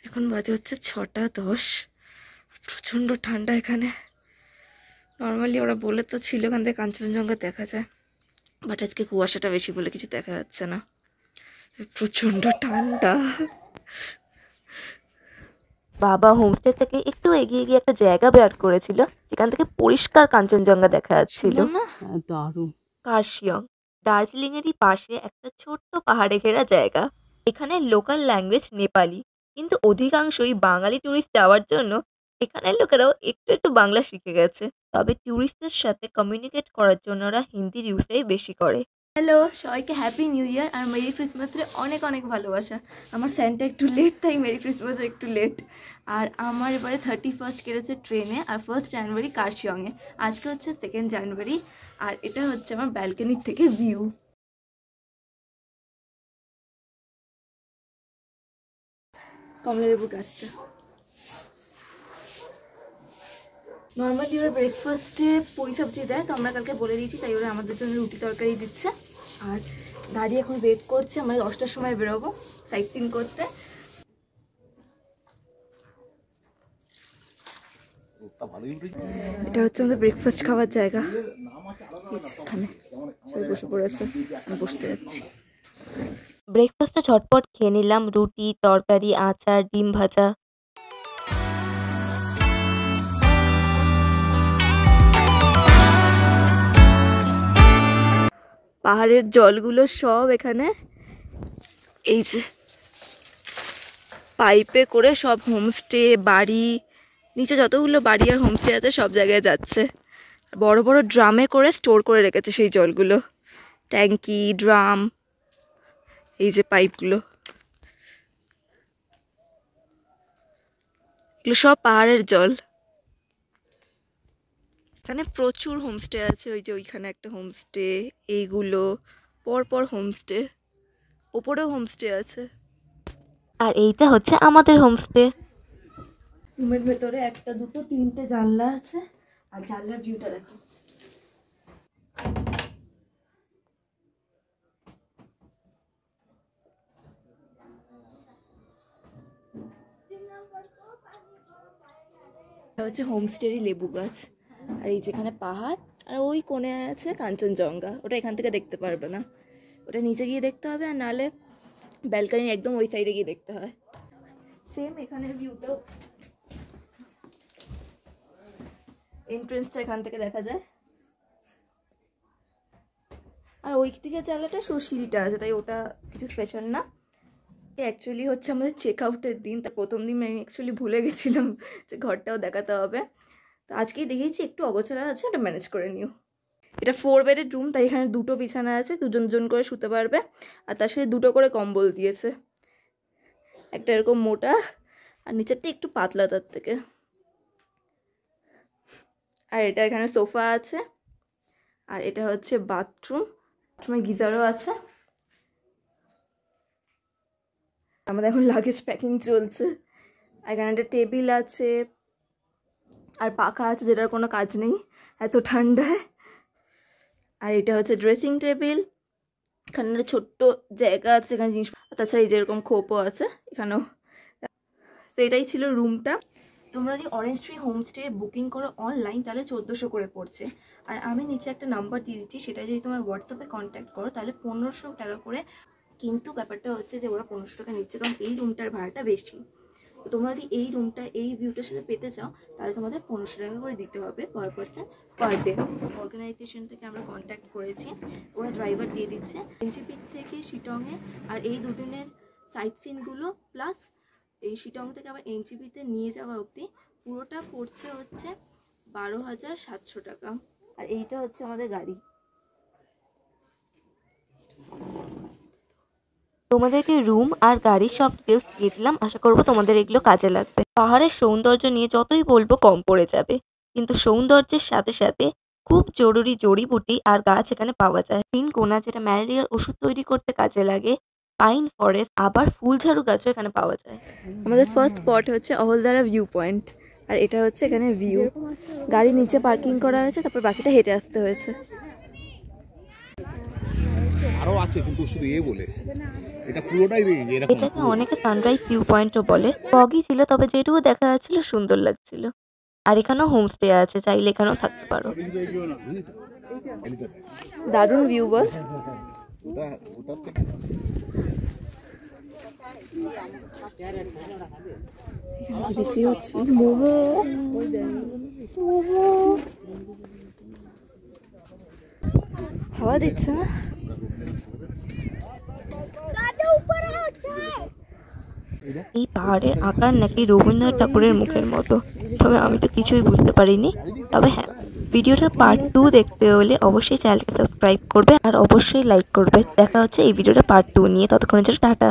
এখন বাজে হচ্ছে 6:10। প্রচণ্ড ঠান্ডা এখানে। নর্মালি ওরা বলে তো ছিল এখান থেকে কাঞ্চনজঙ্ঘা দেখা যায়, বাট আজকে কুয়াশাটা বেশি বলে কিছু দেখা যাচ্ছে না। প্রচণ্ড ঠান্ডা। বাবা হোমস্টে থেকে একটু এগিয়ে গিয়ে একটা জায়গা বের করেছিল যেখান থেকে পরিষ্কার কাঞ্চনজঙ্ঘা দেখা যাচ্ছিল। দারুণ। কার্শিয়ং দার্জিলিং এরই পাশে একটা ছোট্ট পাহাড়ে ঘেরা জায়গা। এখানে লোকাল ল্যাঙ্গুয়েজ নেপালি, কিন্তু অধিকাংশই বাঙালি ট্যুরিস্ট যাওয়ার জন্য এখানের লোকেরাও একটু একটু বাংলা শিখে গেছে। তবে ট্যুরিস্টদের সাথে কমিউনিকেট করার জন্য ওরা হিন্দির ইউজটাই বেশি করে। হ্যালো সবাইকে হ্যাপি নিউ ইয়ার আর মেরি ক্রিসমাসের অনেক অনেক ভালোবাসা। আমার স্যান্টা একটু লেট, তাই মেরি ক্রিসমাসও একটু লেট। আর আমার এবারে 31st কেটেছে ট্রেনে, আর 1st জানুয়ারি কার্শিয়ংয়ে। আজকে হচ্ছে 2nd জানুয়ারি, আর এটা হচ্ছে আমার ব্যালকনির থেকে ভিউ। কমলালেবু গাছটা। নর্মালি ওরা ব্রেকফাস্টে পুরি সবজি দেয়, তো আমরা কালকে বলে দিয়েছি, তাই ওরা আমাদের জন্য রুটি তরকারি দিচ্ছে। আর গাড়ি এখন ওয়েট করছে, আমরা 10টার সময় বেরোবো সাইট সিন করতে। এটা হচ্ছে আমাদের ব্রেকফাস্ট খাওয়ার জায়গা। এখানে সবাই বসে পড়েছে, আমি বসতে যাচ্ছি। ব্রেকফাস্টটা ঝটপট খেয়ে নিলাম, রুটি তরকারি আচার ডিম ভাজা। পাহাড়ের জলগুলো সব এখানে এই যে পাইপে করে সব হোমস্টে বাড়ি, নিচে যতগুলো বাড়ি আর হোমস্টে আছে সব জায়গায় যাচ্ছে। বড় বড় ড্রামে করে স্টোর করে রেখেছে সেই জলগুলো, ট্যাঙ্কি ড্রাম। এই যে পাইপগুলো, এগুলো সব পাহাড়ের জল। এখানে প্রচুর হোমস্টে আছে, ওই যে ওইখানে একটা হোমস্টে, এইগুলো পরপর হোমস্টে, ওপরেও হোমস্টে আছে। আর এইটা হচ্ছে আমাদের হোমস্টে। রুমের ভেতরে একটা দুটো তিনটে জানলা আছে, আর জানলার ভিউটা দেখো। এটা হচ্ছে হোমস্টেরই লেবু গাছ। আর এই যেখানে পাহাড়, আর ওই কোণে আছে কাঞ্চনজঙ্ঘা। ওটা এখান থেকে দেখতে পারবে না, ওটা নিচে গিয়ে দেখতে হবে, আর নাহলে ব্যালকনির একদম ওই সাইডে গিয়ে দেখতে হয়। সেম এখানের ভিউটাও, এন্ট্রেন্সটা এখান থেকে দেখা যায়। আর ওই দিকে জায়গাটা সিঁড়িটা আছে, তাই ওটা কিছু স্পেশাল না। অ্যাকচুয়ালি হচ্ছে আমাদের চেক আউটের দিন, তার প্রথম দিন আমি অ্যাকচুয়ালি ভুলে গেছিলাম যে ঘরটাও দেখাতে হবে। তো আজকেই দেখেছি একটু অগোছাড়া আছে, ওটা ম্যানেজ করে নিও। এটা 4 বেডের রুম, তাই এখানে দুটো বিছানা আছে, দুজন করে শুতে পারবে। আর তার সাথে দুটো করে কম্বল দিয়েছে, একটা এরকম মোটা আর নিচেরটা একটু পাতলা তার থেকে। আর এটা এখানে সোফা আছে, আর এটা হচ্ছে বাথরুম, বাথরুমে গিজারও আছে। আমাদের এখন লাগেজ প্যাকিং চলছে। আর এখানে একটা টেবিল আছে, আর পাখা আছে যেটার কোনো কাজ নেই এত ঠান্ডায়। আর এটা হচ্ছে ড্রেসিং টেবিল, এখানে একটা ছোট্ট জায়গা আছে এখানে জিনিস, তাছাড়া এই যেরকম খোপও আছে এখানেও। তো এটাই ছিল রুমটা। তোমরা যদি অরেঞ্জ ট্রি হোমস্টে বুকিং করো অনলাইন, তাহলে 1400 করে পড়ছে। আর আমি নিচে একটা নাম্বার দিয়ে দিচ্ছি, সেটা যদি তোমার হোয়াটসঅ্যাপে কন্ট্যাক্ট করো তাহলে 1500 টাকা করে। কিন্তু ব্যাপারটা হচ্ছে যে ওরা 1500 টাকা নিচ্ছে, কারণ এই রুমটার ভাড়াটা বেশি। তো তোমরা যদি এই রুমটা এই ভিউটার সাথে পেতে চাও, তাহলে তোমাদের 1500 টাকা করে দিতে হবে per person per day. Organization থেকে আমরা কন্ট্যাক্ট করেছি, ওরা ড্রাইভার দিয়ে দিচ্ছে এনজিপি থেকে শিটংয়ে। আর এই দুদিনের সাইট সিনগুলো প্লাস এই শিটং থেকে আবার এনজিপিতে নিয়ে যাওয়া অবধি পুরোটা পড়ছে হচ্ছে 12,700 টাকা। আর এইটা হচ্ছে আমাদের গাড়ি। তোমাদেরকে রুম আর গাড়ির সব ডিটেলস দিয়ে দিলাম, আশা করবো তোমাদের এগুলো কাজে লাগবে। পাহাড়ের সৌন্দর্য নিয়ে যতই বলবো কম পড়ে যাবে, কিন্তু সৌন্দর্যের সাথে সাথে খুব জরুরি জড়িবুটি আর গাছ এখানে পাওয়া যায়। পিনকোনা, যেটা ম্যালেরিয়ার ওষুধ তৈরি করতে কাজে লাগে, পাইন ফরেস্ট, আবার ফুলঝাড়ু গাছও এখানে পাওয়া যায়। আমাদের ফার্স্ট স্পট হচ্ছে অহলদারা ভিউ পয়েন্ট, আর এটা হচ্ছে এখানে ভিউ। গাড়ি নিচে পার্কিং করা হয়েছে, তারপর বাকিটা হেঁটে আসতে হয়েছে। আরো আছে কিন্তু শুধু বলে এটা পুরোটাই এরকম। এটাকে অনেকে সানরাইজ ভিউ পয়েন্টও বলে। ফগই ছিল, তবে যেটুকু দেখা যাচ্ছিল সুন্দর লাগছিল। আর এখানেও হোমস্টে আছে, চাইলে এখানেও থাকতে পারো। দারুণ ভিউ বল। ওটার থেকে বিক্রি হচ্ছে মোমো। হাওয়া দিচ্ছে না? এই পাহাড়ের আকার নাকি রবীন্দ্রনাথ ঠাকুরের মুখের মতো, তবে আমি তো কিছুই বুঝতে পারিনি। তবে হ্যাঁ, ভিডিওটার পার্ট 2 দেখতে হলে অবশ্যই চ্যানেলকে সাবস্ক্রাইব করবে আর অবশ্যই লাইক করবে। দেখা হচ্ছে এই ভিডিওটা পার্ট 2 নিয়ে। ততক্ষণের জন্য টাটা।